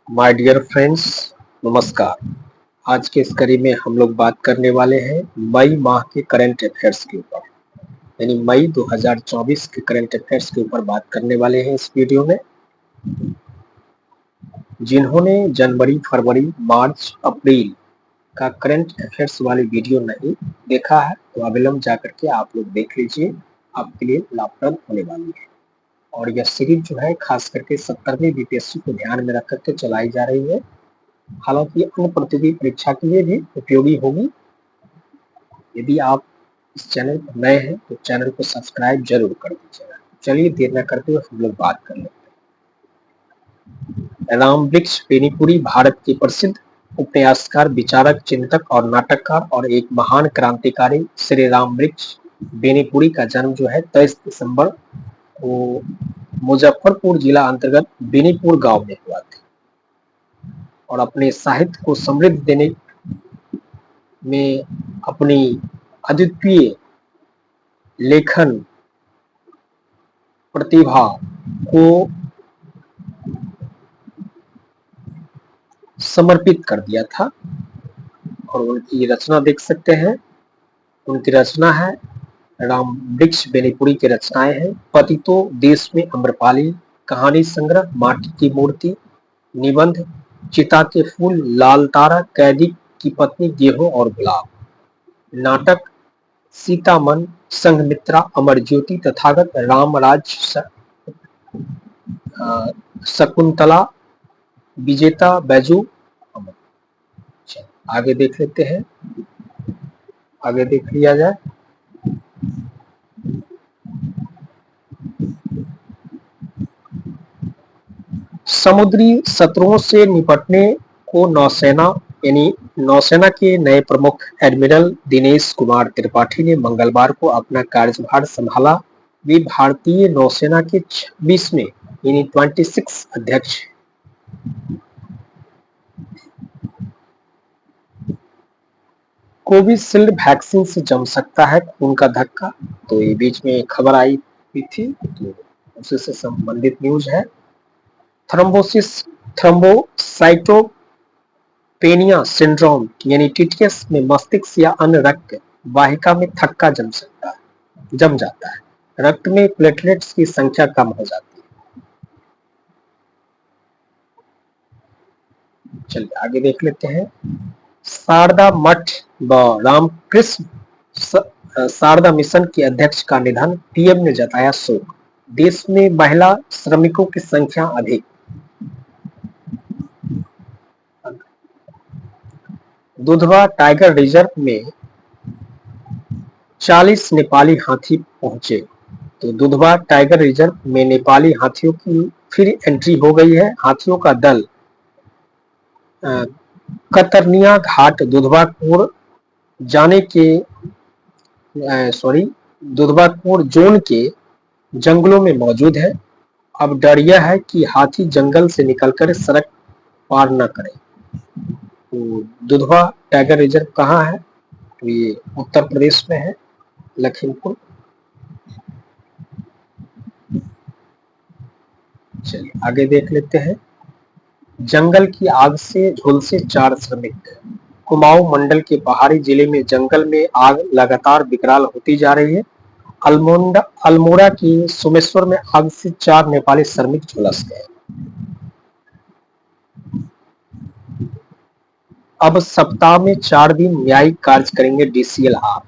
My dear friends, नमस्कार। आज के इस कड़ी में हम लोग बात करने वाले हैं मई माह के करंट अफेयर्स के ऊपर, यानी मई 2024 के करंट अफेयर्स के ऊपर बात करने वाले हैं इस वीडियो में। जिन्होंने जनवरी, फरवरी, मार्च, अप्रैल का करंट अफेयर्स वाली वीडियो नहीं देखा है तो अविलंब जाकर के आप लोग देख लीजिए, आपके लिए लाभप्रद होने वाली है। और यह सीरीज जो है खास करके 70वीं बीपीएससी को ध्यान में रख करके चलाई जा रही है। हालांकि अन्य प्रतियोगी परीक्षा के लिए भी उपयोगी होगी। यदि आप इस चैनल पर नए हैं तो चैनल को सब्सक्राइब जरूर कर दीजिएगा। चलिए देर न करते हुए हम लोग बात कर लेते हैं। रामवृक्ष बेनीपुरी भारत के प्रसिद्ध उपन्यासकार, विचारक, चिंतक और नाटककार और एक महान क्रांतिकारी श्री रामवृक्ष बेनीपुरी का जन्म जो है 23 दिसंबर को मुजफ्फरपुर जिला अंतर्गत बेनीपुर गांव में हुआ था। और अपने साहित्य को समृद्ध देने में अपनी अद्वितीय लेखन प्रतिभा को समर्पित कर दिया था। और उनकी रचना देख सकते हैं, उनकी रचना है रामवृक्ष बेनीपुरी की रचनाएं हैं पतितो देश में अम्रपाली, कहानी संग्रह, माटी की मूर्ति, निबंध, चिता के फूल, लाल तारा, कैदी की पत्नी, गेहूं और गुलाब, नाटक सीतामन, संघमित्रा, अमर ज्योति, तथागत, रामराज, शकुंतला, विजेता, बैजू, अमर। आगे देख लेते हैं, आगे देख लिया जाए। समुद्री शत्रुओं से निपटने को नौसेना यानी नौसेना के नए प्रमुख एडमिरल दिनेश कुमार त्रिपाठी ने मंगलवार को अपना कार्यभार संभाला। वे भारतीय नौसेना के 26वें यानी 26 अध्यक्ष। कोविशील्ड वैक्सीन से जम सकता है खून का धक्का, तो ये बीच में खबर आई हुई थी, तो उसी से संबंधित न्यूज है। थ्रोम्बोसाइटोपेनिया सिंड्रोम यानी टीटीएस में मस्तिष्क या अन्य रक्त वाहिका में थक्का जम जाता है। रक्त में प्लेटलेट्स की संख्या कम हो जाती है। चलिए आगे देख लेते हैं। शारदा मठ व रामकृष्ण शारदा मिशन के अध्यक्ष का निधन, पीएम ने जताया शोक। देश में महिला श्रमिकों की संख्या अधिक। दुधवा टाइगर रिजर्व में 40 नेपाली हाथी पहुंचे। तो दुधवा टाइगर रिजर्व में नेपाली हाथियों की फिर एंट्री हो गई है। हाथियों का दल कतरनिया घाट दुधवापुर जोन के जंगलों में मौजूद है। अब डर यह है कि हाथी जंगल से निकलकर सड़क पार न करें। तो दुधवा टाइगर रिजर्व कहाँ है? तो ये उत्तर प्रदेश में है, लखीमपुर। चलिए आगे देख लेते हैं। जंगल की आग से झुलसे 4 श्रमिक। कुमाऊं मंडल के पहाड़ी जिले में जंगल में आग लगातार विकराल होती जा रही है। अल्मोड़ा की सोमेश्वर में आग से 4 नेपाली श्रमिक झुलस गए। अब सप्ताह में 4 दिन न्यायिक कार्य करेंगे DCLR.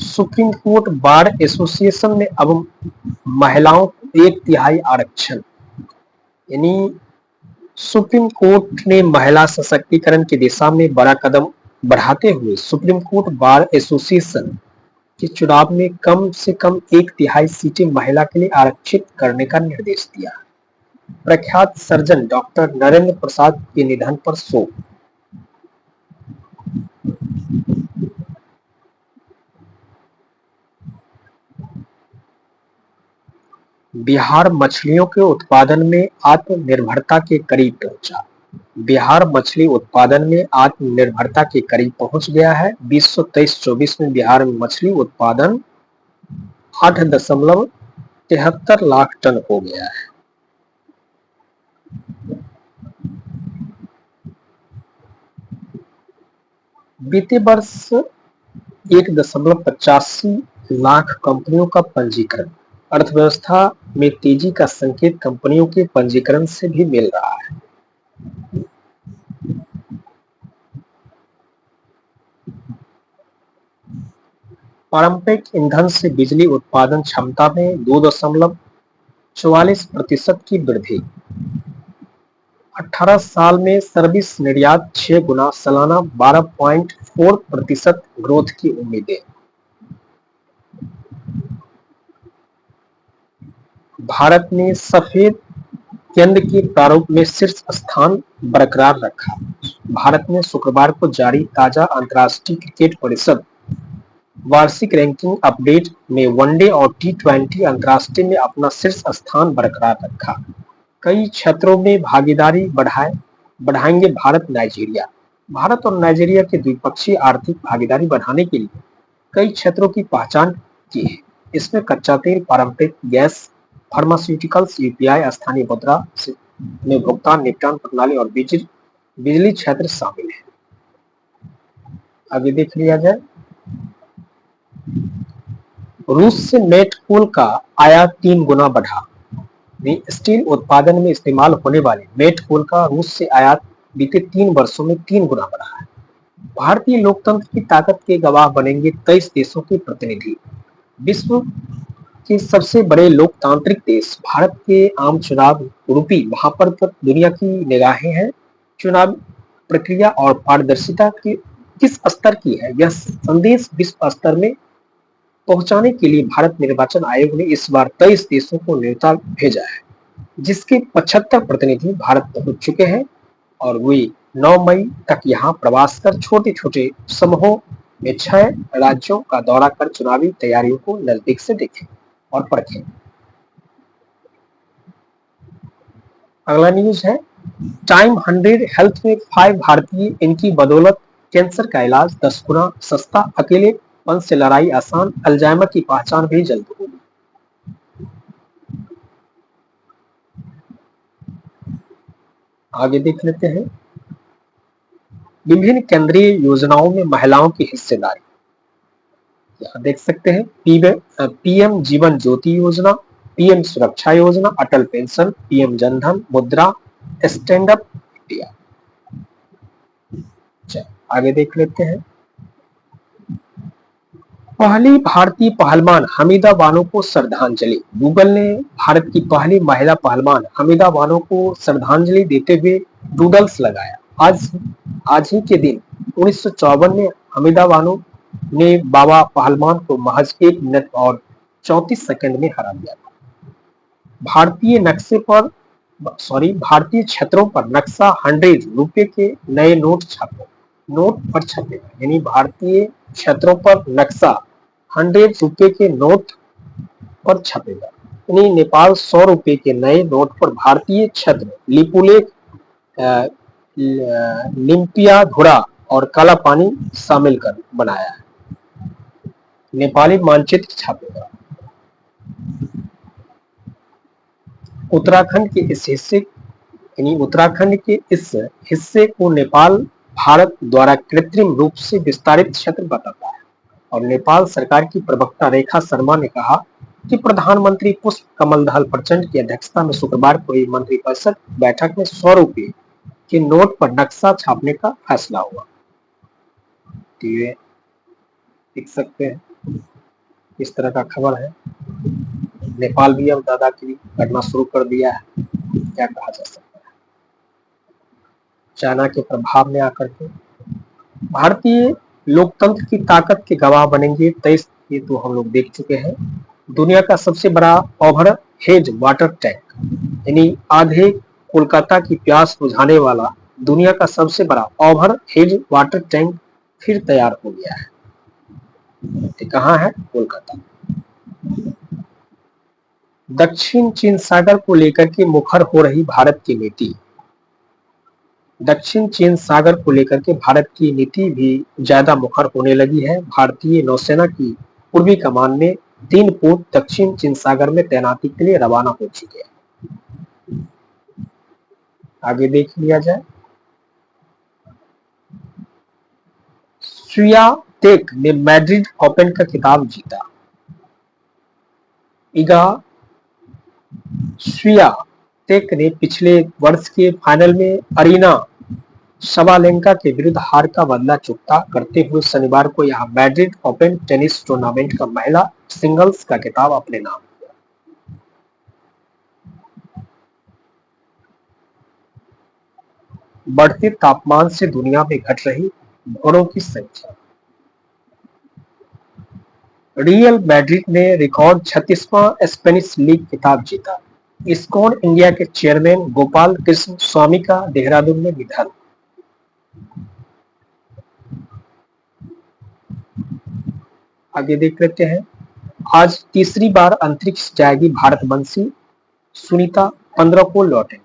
Supreme court bar association में अब महिलाओं को 1/3 आरक्षण, यानी सुप्रीम कोर्ट ने महिला सशक्तिकरण की दिशा में बड़ा कदम बढ़ाते हुए सुप्रीम कोर्ट बार एसोसिएशन के चुनाव में कम से कम 1/3 सीटें महिला के लिए आरक्षित करने का निर्देश दिया। प्रख्यात सर्जन डॉक्टर नरेंद्र प्रसाद के निधन पर शोक। बिहार मछलियों के उत्पादन में आत्मनिर्भरता के करीब पहुंचा। बिहार मछली उत्पादन में आत्मनिर्भरता के करीब पहुंच गया है। 2023-24 में बिहार में मछली उत्पादन 73 लाख टन हो गया है। बीते वर्ष 1.85 लाख कंपनियों का पंजीकरण। अर्थव्यवस्था में तेजी का संकेत कंपनियों के पंजीकरण से भी मिल रहा है। पारंपरिक ईंधन से बिजली उत्पादन क्षमता में 2.44% की वृद्धि। 18 साल में सर्विस निर्यात 6 गुना, सालाना 12.4% ग्रोथ की उम्मीदें। भारत ने सफेद केंद्र के प्रारूप में शीर्ष स्थान बरकरार रखा। भारत ने शुक्रवार को जारी ताजा अंतर्राष्ट्रीय क्रिकेट परिषद वार्षिक रैंकिंग अपडेट में वनडे और टी20 अंतर्राष्ट्रीय में अपना शीर्ष स्थान बरकरार रखा। कई क्षेत्रों में भागीदारी बढ़ाएंगे नाइजीरिया। भारत और नाइजीरिया के द्विपक्षीय आर्थिक भागीदारी बढ़ाने के लिए कई क्षेत्रों की पहचान की है। इसमें कच्चा तेल, पारंपरिक गैस, फार्मास्यूटिकल्स, यूपीआई, स्थानीय मुद्रा में भुगतान निपटान प्रणाली और बिजली क्षेत्र शामिल है। आगे देख लिया जाए। रूस से मेट कोल का आयात 3 गुना बढ़ा। स्टील उत्पादन में इस्तेमाल होने वाले मेट कोल का रूस से आयात बीते 3 वर्षों में 3 गुना बढ़ा है। भारतीय लोकतंत्र की ताकत के गवाह बनेंगे 23 देशों के प्रतिनिधि। विश्व के सबसे बड़े लोकतांत्रिक देश भारत के आम चुनाव रूपी वहां पर दुनिया की निगाहें हैं। चुनाव प्रक्रिया और पारदर्शिता की किस स्तर की है, यह संदेश विश्व स्तर में पहुंचाने के लिए भारत निर्वाचन आयोग ने इस बार 23 देशों को न्योता भेजा है, जिसके 75 प्रतिनिधि भारत पहुंच चुके हैं और वे 9 मई तक यहां प्रवास कर छोटे छोटे समूहों में 6 राज्यों का दौरा कर चुनावी तैयारियों को नजदीक से देखें और परखें। अगला न्यूज है टाइम 100 हेल्थ में 5 भारतीय, इनकी बदौलत कैंसर का इलाज 10 गुना सस्ता, अकेलेपन से लड़ाई आसान, अल्जाइमर की पहचान भी जल्द होगी। आगे देख लेते हैं। विभिन्न केंद्रीय योजनाओं में महिलाओं की हिस्सेदारी। यहाँ देख सकते हैं पीएम जीवन ज्योति योजना, पीएम सुरक्षा योजना, अटल पेंशन, पीएम जनधन, मुद्रा, स्टैंड अप इंडिया। आगे देख लेते हैं। पहली भारतीय पहलवान हमीदा बानो को श्रद्धांजलि। गूगल ने भारत की पहली महिला पहलवान हमीदा बानो को श्रद्धांजलि देते हुए डूडल्स लगाया। आज ही के दिन 1954 में हमीदा बानो ने बाबा पहलवान को महज 1 मिनट और 34 सेकंड में हरा दिया था। भारतीय क्षेत्रों पर नक्शा 100 रुपए के नए नोट पर छपेगा, यानी भारतीय क्षेत्रों पर नक्शा 100 रुपए के नोट पर छपेगा। यानी नेपाल 100 रुपए के नए नोट पर भारतीय क्षेत्र लिपुलेख, लिम्पियाधुरा और काला पानी शामिल कर बनाया है। नेपाली मानचित्र छापेगा। उत्तराखंड के इस हिस्से को नेपाल भारत द्वारा कृत्रिम रूप से विस्तारित क्षेत्र बताता है और नेपाल सरकार की प्रवक्ता रेखा शर्मा ने कहा कि प्रधानमंत्री पुष्प कमल दहल प्रचंड की अध्यक्षता में शुक्रवार को हुई मंत्रिपरिषद बैठक में 100 रुपए के नोट पर नक्शा छापने का फैसला हुआ। देख सकते हैं इस तरह का खबर है। नेपाल भी अब दादागिरी करना शुरू कर दिया है, क्या कहा जा सकता है। चाइना के प्रभाव में आकर के भारतीय लोकतंत्र की ताकत के गवाह बनेंगे 23, ये तो हम लोग देख चुके हैं। दुनिया का सबसे बड़ा ओवर हेड वाटर टैंक, यानी आधे कोलकाता की प्यास बुझाने वाला दुनिया का सबसे बड़ा ओवर हेड वाटर टैंक फिर तैयार हो गया है। ये कहाँ है? कोलकाता। दक्षिण चीन सागर को लेकर के मुखर हो रही भारत की नीति। दक्षिण चीन सागर को लेकर के भारत की नीति भी ज्यादा मुखर होने लगी है। भारतीय नौसेना की पूर्वी कमान ने 3 पोत दक्षिण चीन सागर में तैनाती के लिए रवाना हो चुके हैं। आगे देख लिया जाए। स्वियातेक ने मैड्रिड ओपन का खिताब जीता। इगा स्वियातेक ने पिछले वर्ष के फाइनल में अरीना सबालेंका के विरुद्ध हार का बदला चुकता करते हुए शनिवार को यहां मैड्रिड ओपन टेनिस टूर्नामेंट का महिला सिंगल्स का खिताब अपने नाम किया। बढ़ते तापमान से दुनिया में घट रही भौरों की संख्या। रियल मैड्रिड ने रिकॉर्ड 36वां स्पेनिश लीग खिताब जीता। इस्कॉन इंडिया के चेयरमैन गोपाल कृष्ण स्वामी का देहरादून में निधन। आगे देख लेते हैं। आज तीसरी बार अंतरिक्ष जाएगी भारतवंशी सुनीता 15 को लौटेंगी।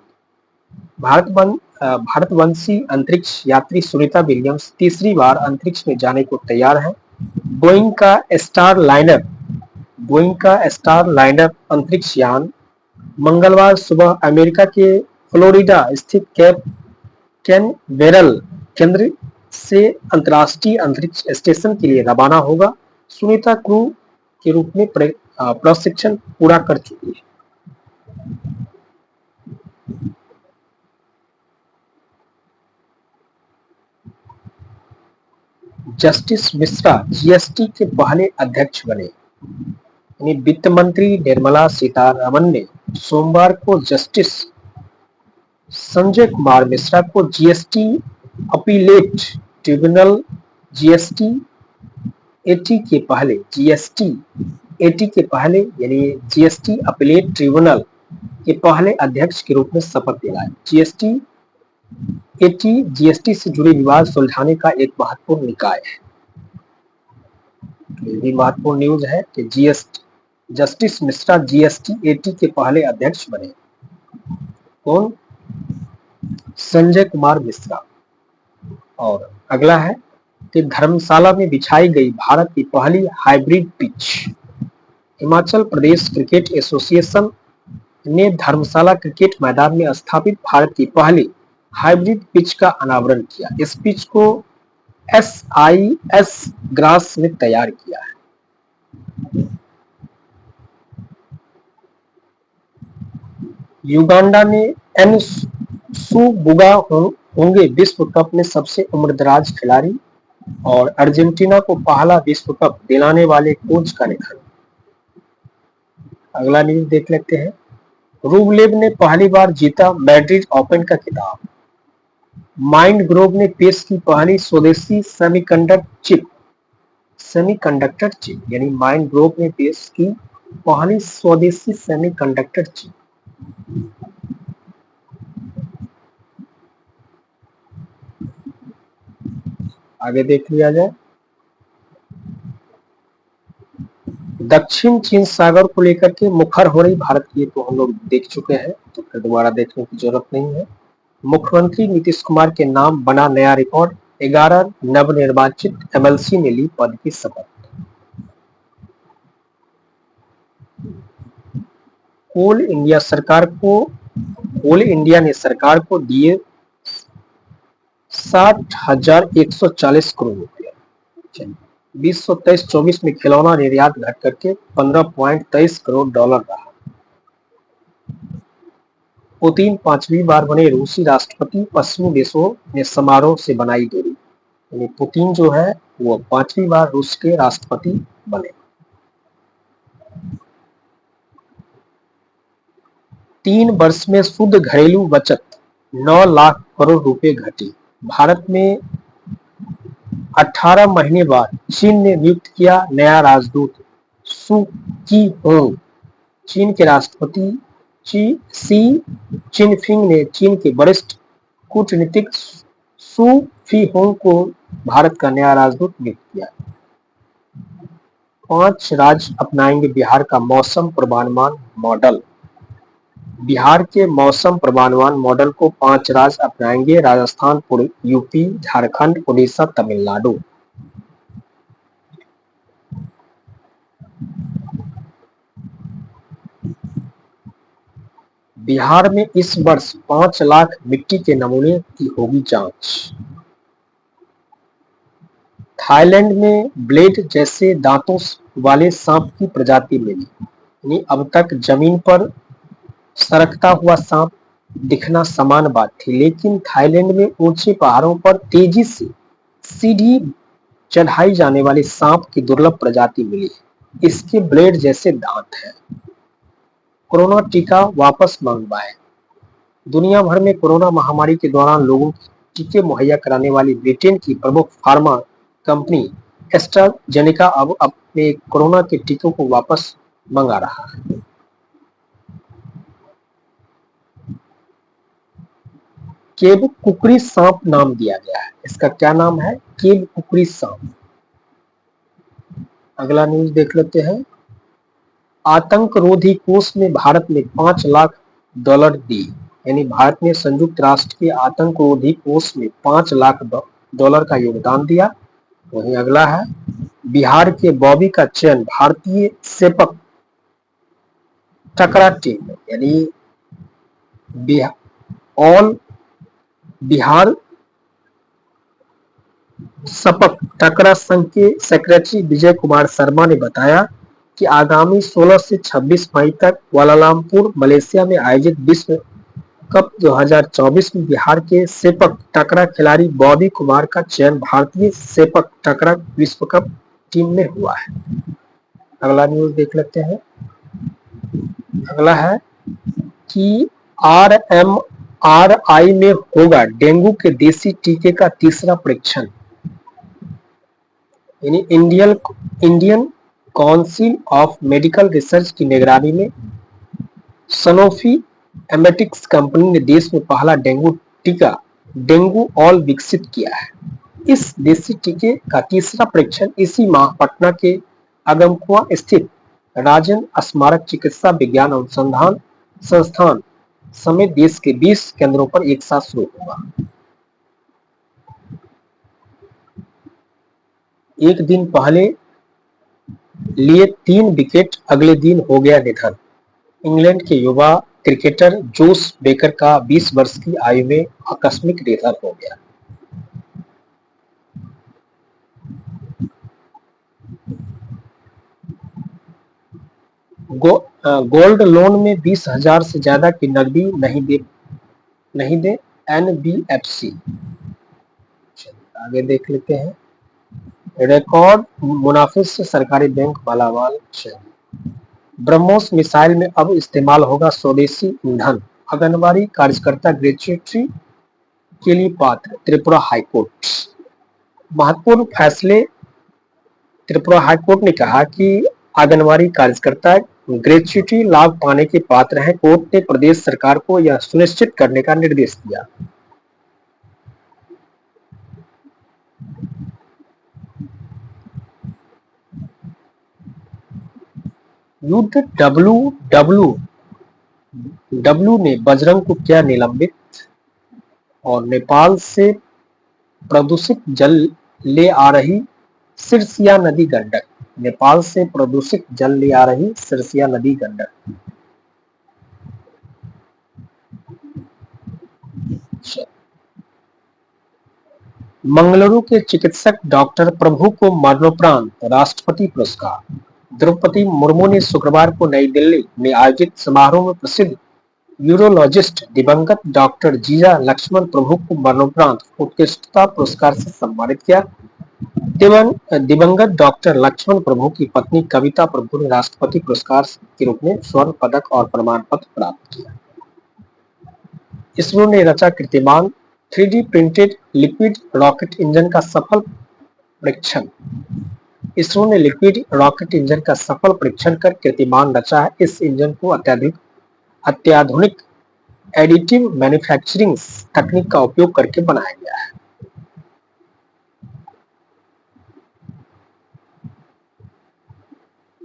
भारतवंशी अंतरिक्ष यात्री सुनीता विलियम्स तीसरी बार अंतरिक्ष में जाने को तैयार है। बोइंग का स्टार लाइनर अंतरिक्ष यान मंगलवार सुबह अमेरिका के फ्लोरिडा स्थित कैप कैनवेरल केंद्र से अंतर्राष्ट्रीय अंतरिक्ष स्टेशन के लिए रवाना होगा। सुनीता क्रू के रूप में प्रशिक्षण पूरा कर चुकी है। जस्टिस मिश्रा जीएसटी के पहले अध्यक्ष बने। वित्त मंत्री निर्मला सीतारमण ने सोमवार को जस्टिस संजय कुमार मिश्रा को GST appellate tribunal GST eighty के पहले यानी जीएसटी अपीलेट ट्रिब्यूनल के पहले अध्यक्ष के रूप में शपथ दिलाया। जीएसटी से जुड़े विवाद सुलझाने का एक महत्वपूर्ण निकाय है। ये भी महत्वपूर्ण न्यूज है कि जस्टिस मिश्रा जीएसटी एटी के पहले अध्यक्ष बने। कौन? संजय कुमार मिश्रा। और अगला है कि धर्मशाला में बिछाई गई भारत की पहली hybrid pitch. Himachal Pradesh cricket association ने धर्मशाला क्रिकेट मैदान में स्थापित भारत की पहली हाइब्रिड पिच का अनावरण किया। इस पिच को SIS ग्रास ने तैयार किया है। युगांडा ने एनसुबुगा होंगे विश्व कप में सबसे उम्रदराज खिलाड़ी। और अर्जेंटीना को पहला विश्व कप दिलाने वाले कोच का निधन। अगला न्यूज देख लेते हैं। रूबलेव ने पहली बार जीता मैड्रिड ओपन का खिताब। माइंडग्रोव ने पेश की पहली स्वदेशी सेमीकंडक्टर चिप यानी माइंडग्रोव ने पेश की पहली स्वदेशी सेमीकंडक्टर चिप। आगे देख लिया जाए। दक्षिण चीन सागर को लेकर के मुखर हो रही भारत की, तो हम लोग देख चुके हैं, तो फिर दोबारा देखने की जरूरत नहीं है। मुख्यमंत्री नीतीश कुमार के नाम बना नया रिकॉर्ड। 11 नवनिर्वाचित एमएलसी ने ली पद की शपथ। कोल इंडिया ने सरकार को दिए 60,140 करोड़ रुपए। 2023-24 में खिलौना निर्यात घट करके $15.23 करोड़ रहा। पुतिन 5वीं बार बने रूसी राष्ट्रपति। पश्चिमी देशों ने समारोह से बनाई दूरी। यानी पुतिन जो है वो 5वीं बार रूस के राष्ट्रपति बने। 3 वर्ष में शुद्ध घरेलू बचत 9 लाख करोड़ रुपए घटी। भारत में 18 महीने बाद चीन ने नियुक्त किया नया राजदूत सू की होंग। चीन के राष्ट्रपति शी चिनफिंग ने चीन के वरिष्ठ कूटनीतिक सू फी होंग को भारत का नया राजदूत नियुक्त किया। 5 राज्य अपनाएंगे बिहार का मौसम पूर्वानुमान मॉडल। बिहार के मौसम पूर्वानुमान मॉडल को 5 राज्य अपनाएंगे। राजस्थान, यूपी, झारखंड, उड़ीसा, तमिलनाडु। बिहार में इस वर्ष 5 लाख मिट्टी के नमूने की होगी जांच। थाईलैंड में ब्लेड जैसे दांतों वाले सांप की प्रजाति मिली। यानी अब तक जमीन पर सरकता हुआ सांप दिखना सामान्य बात थी, लेकिन थाईलैंड में ऊंचे पहाड़ों पर तेजी से सीढ़ी चढ़ाई जाने वाले सांप की दुर्लभ प्रजाति मिली है। इसके ब्लेड जैसे दांत हैं। कोरोना टीका वापस मंगवाए। दुनिया भर में कोरोना महामारी के दौरान लोगों को टीके मुहैया कराने वाली ब्रिटेन की प्रमुख फार्मा कंपनी एस्ट्राजेनेका अब अपने कोरोना के टीकों को वापस मंगा रहा है। केब कुकरी सांप नाम दिया गया है। इसका क्या नाम है? केब कुकरी सांप। अगला न्यूज देख लेते हैं। आतंकरोधी कोष में भारत ने $5 लाख दिए। यानी भारत ने संयुक्त राष्ट्र के आतंकरोधी कोष में $5 लाख का योगदान दिया। वहीं अगला है, बिहार के बॉबी का चयन भारतीय सेपक टकरा टीम में। यानी ऑल बिहार सपक टकरा संघ के सेक्रेटरी विजय कुमार शर्मा ने बताया कि आगामी 16 से 26 मई तक कुआलालंपुर मलेशिया में आयोजित विश्व कप 2024 में बिहार के सेपक टकरा खिलाड़ी बॉबी कुमार का चयन भारतीय सेपक टकरा विश्व कप टीम में हुआ है। अगला न्यूज देख लेते हैं। अगला है कि RMRI में होगा डेंगू के देसी टीके का तीसरा परीक्षण। यानी Indian council of medical research की निगरानी में सनोफी एमेटिक्स कंपनी ने देश में पहला डेंगू टीका डेंगू ऑल विकसित किया है। इस देसी टीके का तीसरा परीक्षण इसी माह पटना के अगमकुआं स्थित राजन स्मारक चिकित्सा विज्ञान अनुसंधान संस्थान समेत देश के 20 केंद्रों पर एक साथ शुरू होगा। एक दिन पहले लिए 3 विकेट, अगले दिन हो गया निधन। इंग्लैंड के युवा क्रिकेटर जोस बेकर का 20 वर्ष की आयु में आकस्मिक निधन हो गया। गोल्ड लोन में 20,000 से ज्यादा की नकदी नहीं दे NBFC। आगे देख लेते हैं। रिकॉर्ड मुनाफे से सरकारी बैंक मालामाल। ब्रह्मोस मिसाइल में अब इस्तेमाल होगा स्वदेशी ईंधन। आंगनबाड़ी कार्यकर्ता ग्रेच्युटी के लिए पात्र, त्रिपुरा हाईकोर्ट। महत्वपूर्ण फैसले। त्रिपुरा हाईकोर्ट ने कहा कि आंगनबाड़ी कार्यकर्ता ग्रेच्युटी लाभ पाने के पात्र हैं। कोर्ट ने प्रदेश सरकार को यह सुनिश्चित करने का निर्देश दिया। युद्ध डब्ल्यू ने बजरंग को किया निलंबित। और नेपाल से प्रदूषित जल ले आ रही सिरसिया नदी गंडक। नेपाल से प्रदूषित जल ले आ रही सिरसिया नदी गंडक। मंगलुरु के चिकित्सक डॉक्टर प्रभु को मरणोपरांत राष्ट्रपति पुरस्कार। द्रौपदी मुर्मू ने शुक्रवार को नई दिल्ली में आयोजित समारोह में प्रसिद्ध यूरोलॉजिस्ट दिवंगत डॉक्टर जीजा लक्ष्मण प्रभु को मरणोपरांत उत्कृष्टता पुरस्कार से सम्मानित किया। दिवंगत डॉक्टर लक्ष्मण प्रभु की पत्नी कविता प्रभु ने राष्ट्रपति पुरस्कार के रूप में स्वर्ण पदक और प्रमाण पत्र प्राप्त किया। इसरो ने रचा कीर्तिमान 3D printed liquid rocket engine का सफल परीक्षण। इसरो ने लिक्विड रॉकेट इंजन का सफल परीक्षण कर कीर्तिमान रचा है। इस इंजन को अत्याधुनिक एडिटिव मैन्युफैक्चरिंग तकनीक का उपयोग करके बनाया गया है।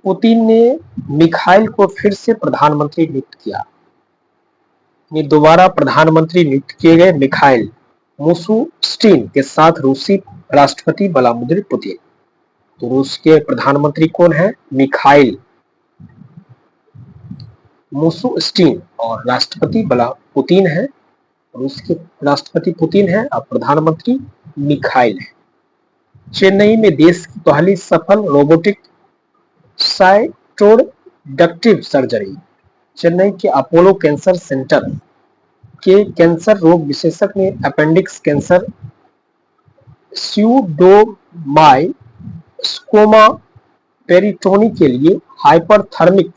पुतिन ने मिखाइल को फिर से प्रधानमंत्री नियुक्त किया। दोबारा प्रधानमंत्री नियुक्त किए गए मिखाइल मुशुस्टिन के साथ रूसी राष्ट्रपति व्लादिमीर पुतिन। तो रूस के प्रधानमंत्री कौन है? मिखाइल मूसू स्टीन और राष्ट्रपति पुतिन है, रूस के राष्ट्रपति पुतिन है और प्रधानमंत्री मिखाइल है। चेन्नई में देश की पहली सफल रोबोटिक साइटोडक्टिव सर्जरी। चेन्नई के अपोलो कैंसर सेंटर के कैंसर रोग विशेषज्ञ ने अपेंडिक्स कैंसर, स्यूडोमायोस्कोमा पेरिटोनी के लिए हाइपरथर्मिक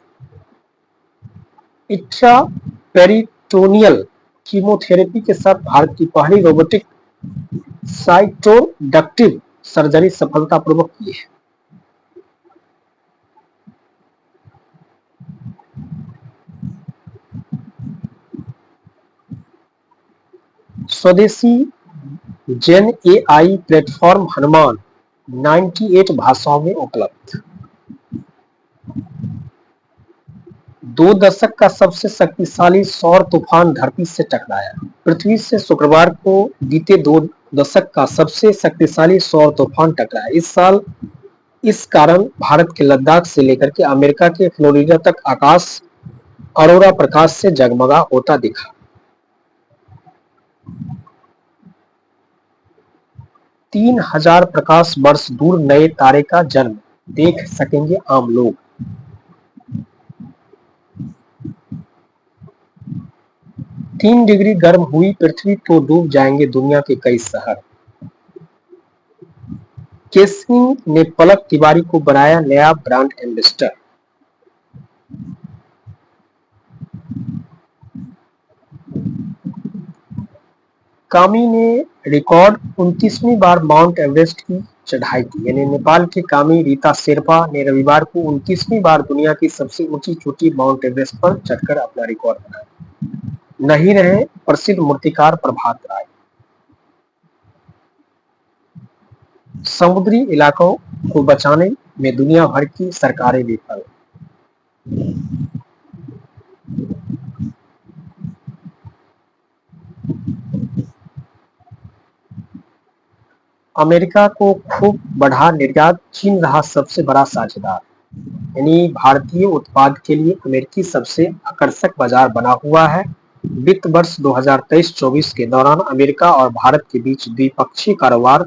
इंट्रापेरिटोनियल कीमोथेरेपी के साथ भारत की पहली रोबोटिक साइटोडक्टिव सर्जरी सफलतापूर्वक की है। स्वदेशी जेन एआई प्लेटफॉर्म हनुमान 98 भाषाओं में उपलब्ध। 2 दशक का सबसे शक्तिशाली सौर तूफान धरती से टकराया। पृथ्वी से शुक्रवार को बीते 2 दशक का सबसे शक्तिशाली सौर तूफान टकराया। इस साल इस कारण भारत के लद्दाख से लेकर के अमेरिका के फ्लोरिडा तक आकाश अरोरा प्रकाश से जगमगा होता दिखा। तीन 3000 प्रकाश वर्ष दूर नए तारे का जन्म देख सकेंगे आम लोग। तीन डिग्री गर्म हुई पृथ्वी तो डूब जाएंगे दुनिया के कई शहर। केसनी ने पलक तिवारी को बनाया नया ब्रांड एम्बेसडर। कामी ने रिकॉर्ड 29वीं बार माउंट एवरेस्ट की चढ़ाई की। यानी नेपाल के कामी रीता शेरपा ने रविवार को 29वीं बार दुनिया की सबसे ऊंची चोटी माउंट एवरेस्ट पर चढ़कर अपना रिकॉर्ड बनाया। नहीं रहे प्रसिद्ध मूर्तिकार प्रभात राय। समुद्री इलाकों को बचाने में दुनिया भर की सरकारें विफल। अमेरिका को खूब बढ़ा निर्यात, चीन रहा सबसे बड़ा साझेदार। यानी भारतीय उत्पाद के लिए अमेरिकी सबसे आकर्षक बाजार बना हुआ है। वित्त वर्ष 2023-24 के दौरान अमेरिका और भारत के बीच द्विपक्षीय कारोबार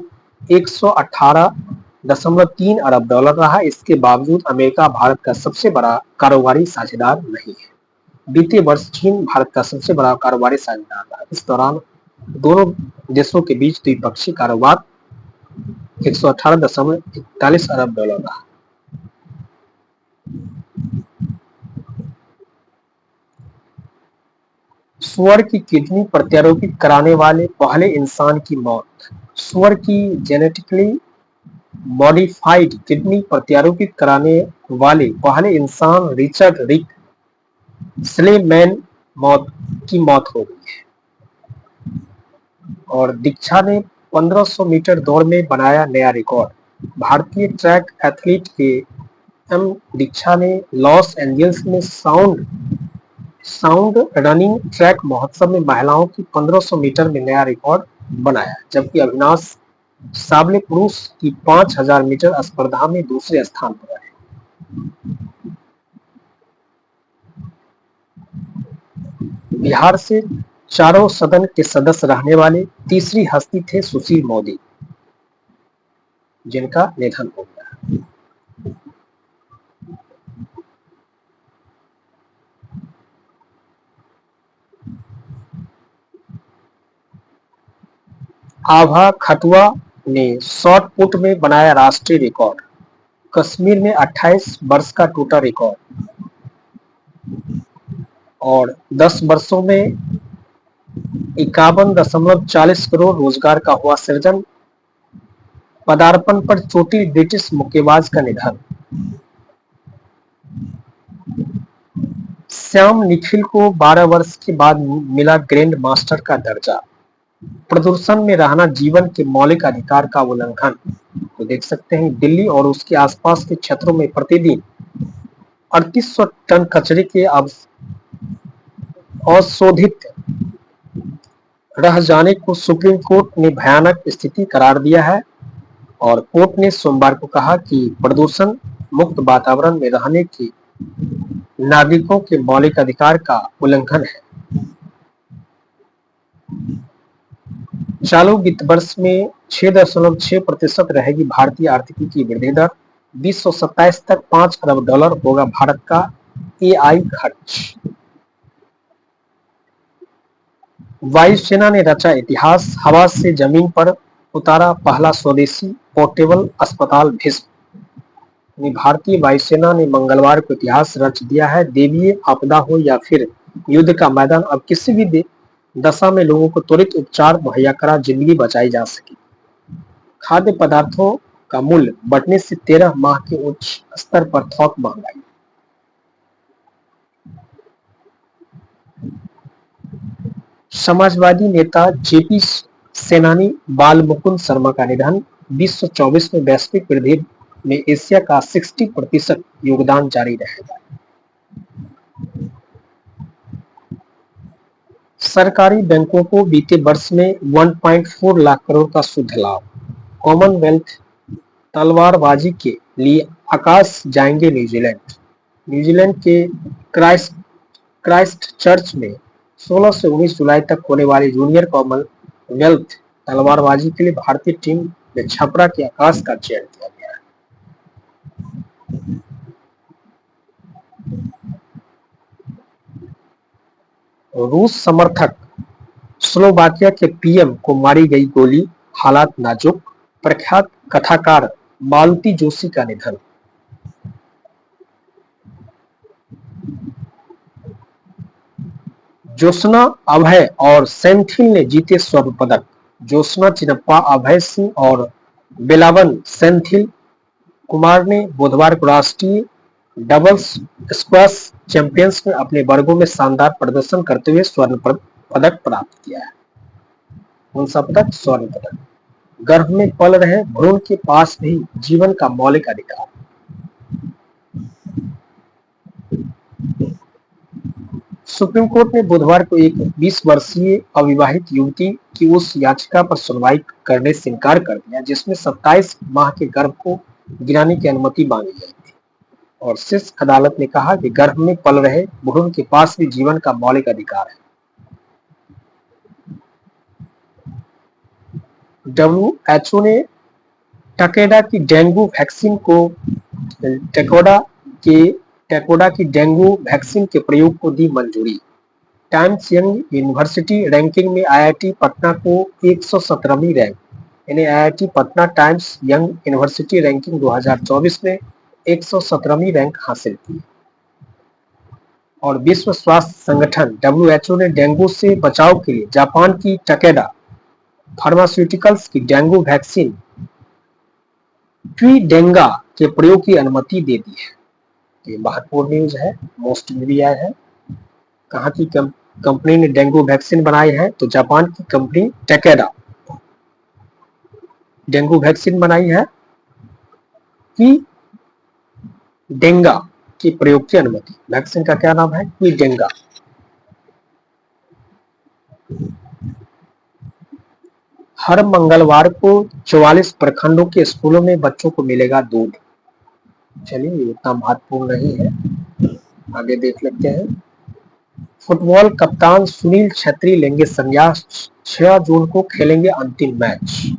118.3 अरब डॉलर रहा। इसके बावजूद अमेरिका भारत का सबसे बड़ा कारोबारी साझेदार नहीं है। बीते वर्ष चीन भारत का सबसे बड़ा कारोबारी साझेदार रहा। इस दौरान दोनों देशों के बीच द्विपक्षीय कारोबार 118.41 अरब डॉलर रहा। सुअर की किडनी प्रत्यारोपित कराने वाले पहले इंसान की मौत। सुअर की जेनेटिकली मॉडिफाइड किडनी प्रत्यारोपित कराने वाले पहले इंसान रिचर्ड रिक स्लेमैन की मौत हो गई है। और दीक्षा ने 1500 मीटर दौड़ में बनाया नया रिकॉर्ड। भारतीय ट्रैक एथलीट के एम दीक्षा ने लॉस एंजल्स में साउंड रनिंग ट्रैक महोत्सव में महिलाओं की 1500 मीटर में नया रिकॉर्ड बनाया, जबकि अविनाश साबले पुरुष की 5000 मीटर स्पर्धा में दूसरे स्थान पर रहे। बिहार से चारों सदन के सदस्य रहने वाले तीसरी हस्ती थे सुशील मोदी, जिनका निधन हो गया। आभा खटुआ ने शॉट पुट में बनाया राष्ट्रीय रिकॉर्ड। कश्मीर में 28 वर्ष का टूटा रिकॉर्ड और 10 वर्षों में 51.40 करोड़ रोजगार का हुआ सृजन। पदार्पण पर चोटी ब्रिटिश मुक्केबाज का निधन। श्याम निखिल को 12 वर्ष के बाद मिला ग्रैंड मास्टर का दर्जा। प्रदूषण में रहना जीवन के मौलिक अधिकार का उल्लंघन। तो देख सकते हैं दिल्ली और उसके आसपास के क्षेत्रों में प्रतिदिन 3800 टन कचरे के अशोधित रह जाने को सुप्रीम कोर्ट ने भयानक स्थिति करार दिया है। और कोर्ट ने सोमवार को कहा कि प्रदूषण मुक्त वातावरण में रहने की नागरिकों के मौलिक अधिकार का उल्लंघन है। चालू वित्त वर्ष में 6.6% रहेगी भारतीय आर्थिकी की वृद्धि दर। 2027 तक $5 अरब होगा भारत का एआई खर्च। वायुसेना ने रचा इतिहास, हवा से जमीन पर उतारा पहला स्वदेशी पोर्टेबल अस्पताल भीष्म। भारतीय वायुसेना ने मंगलवार को इतिहास रच दिया है। दैवीय आपदा हो या फिर युद्ध का मैदान, अब किसी भी दशा में लोगों को त्वरित उपचार मुहैया करा जिंदगी बचाई जा सके। खाद्य पदार्थों का मूल्य बढ़ने से 13 माह के उच्च स्तर पर थोक महंगाई। समाजवादी नेता जेपी सेनानी बाल मुकुंद शर्मा का निधन। 2024 में वैश्विक वृद्धि में एशिया का 60% योगदान जारी रहेगा। सरकारी बैंकों को बीते वर्ष में 1.4 लाख करोड़ का शुद्ध लाभ। कॉमनवेल्थ तलवारबाजी के लिए आकाश जाएंगे न्यूजीलैंड। न्यूजीलैंड के क्राइस्ट चर्च में 16 से 19 जुलाई तक होने वाली जूनियर कॉमनवेल्थ तलवारबाजी के लिए भारतीय टीम में छपरा के आकाश का चयन किया गया है। रूस समर्थक स्लोवाकिया के पीएम को मारी गई गोली, हालात नाजुक। प्रख्यात कथाकार मालती जोशी का निधन। ज्योत्सना अभय और सेंथिल ने जीते स्वर्ण पदक। ज्योत्सना चिनप्पा, अभय सिंह और बेलावन सेंथिल कुमार ने बुधवार को राष्ट्रीय डबल्स स्क्वैश चैंपियंस में अपने वर्गों में शानदार प्रदर्शन करते हुए स्वर्ण पदक प्राप्त किया है। कौन सा पदक? स्वर्ण पदक। गर्भ में पल रहे भ्रूण के पास भी जीवन का मौलिक अधिकार। सुप्रीम कोर्ट ने बुधवार को एक 20 वर्षीय अविवाहित युवती की उस याचिका पर सुनवाई करने से इनकार कर दिया जिसमें 27 माह के गर्भ को गिराने की अनुमति मांगी गई थी, और शीर्ष अदालत ने कहा कि गर्भ में पल रहे भ्रूण के पास भी जीवन का मौलिक अधिकार है। डब्ल्यूएचओ ने टकेडा की डेंगू वैक्सीन के प्रयोग को दी मंजूरी। टाइम्स यंग यूनिवर्सिटी रैंकिंग में आईआईटी पटना को 117वीं रैंक, यानी IIT Patna times young university ranking 2024 में 117वीं रैंक हासिल की। और विश्व स्वास्थ्य संगठन डब्ल्यूएचओ ने डेंगू से बचाव के लिए जापान की टकेडा फार्मास्यूटिकल्स की डेंगू वैक्सीन ट्रीडेंगा के प्रयोग की अनुमति दे दी है। ये महत्वपूर्ण न्यूज है, मोस्ट मीडिया है। कहाँ की कंपनी ने डेंगू वैक्सीन बनाई है? तो जापान की कंपनी टकेडा डेंगू वैक्सीन बनाई है कि डेंगा के प्रयोग की अनुमति। वैक्सीन का क्या नाम है? ट्रीडेंगा। हर मंगलवार को 44 प्रखंडों के स्कूलों में बच्चों को मिलेगा दूध। चलिए, ये उतना महत्वपूर्ण नहीं है, आगे देख लेते हैं। फुटबॉल कप्तान सुनील छेत्री लेंगे संन्यास, 6 जून को खेलेंगे अंतिम मैच।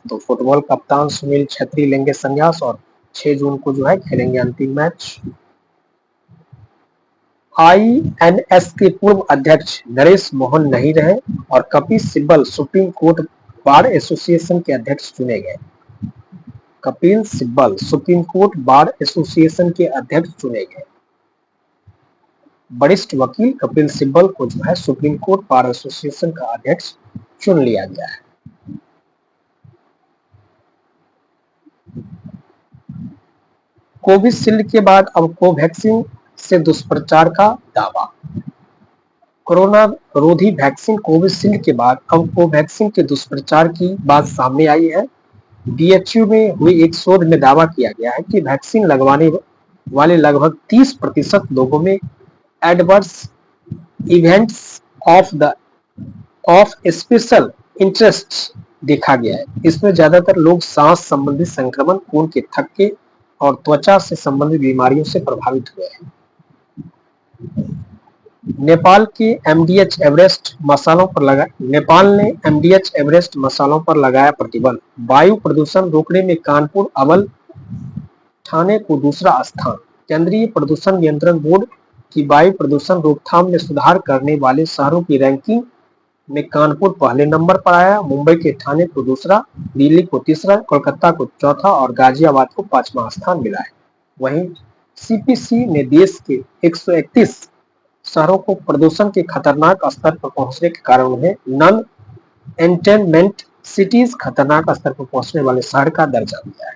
तो फुटबॉल कप्तान सुनील छेत्री लेंगे संन्यास और 6 जून को जो है खेलेंगे अंतिम मैच। आईएनएस के पूर्व अध्यक्ष नरेश मोहन नहीं रहे और Kapil Sibal supreme court bar association के अध्यक्ष चुने गए। Kapil Sibal supreme court bar association के अध्यक्ष चुने गए। वरिष्ठ वकील कपिल सिब्बल को जो है सुप्रीम कोर्ट बार एसोसिएशन का अध्यक्ष चुन लिया गया है। कोविशील्ड के बाद अब कोवैक्सीन से दुष्प्रचार का दावा। कोरोना रोधी वैक्सीन कोविशील्ड के बाद अब कोवैक्सीन के दुष्प्रचार की बात सामने आई है। बीएचयू में हुई एक शोध में दावा किया गया है कि वैक्सीन लगवाने वाले लगभग 30% लोगों में adverse events of special interest देखा गया है। इसमें ज्यादातर लोग सांस संबंधी संक्रमण, खून के थक्के, और त्वचा से संबंधित बीमारियों से प्रभावित हुए हैं। नेपाल ने एमडीएच एवरेस्ट मसालों पर लगाया प्रतिबंध। वायु प्रदूषण रोकने में कानपुर अव्वल, ठाणे को दूसरा स्थान। केंद्रीय प्रदूषण नियंत्रण बोर्ड की वायु प्रदूषण रोकथाम में सुधार करने वाले शहरों की रैंकिंग में कानपुर पहले नंबर पर आया। मुंबई के ठाणे को दूसरा, दिल्ली को तीसरा, कोलकाता को चौथा और गाजियाबाद को 5वां स्थान मिला है। वहीं सीपीसी ने देश के 131 शहरों को प्रदूषण के खतरनाक स्तर पर पहुंचने के कारण उन्हें नॉन एंटेनमेंट सिटीज खतरनाक स्तर पर पहुंचने वाले शहर का दर्जा दिया है।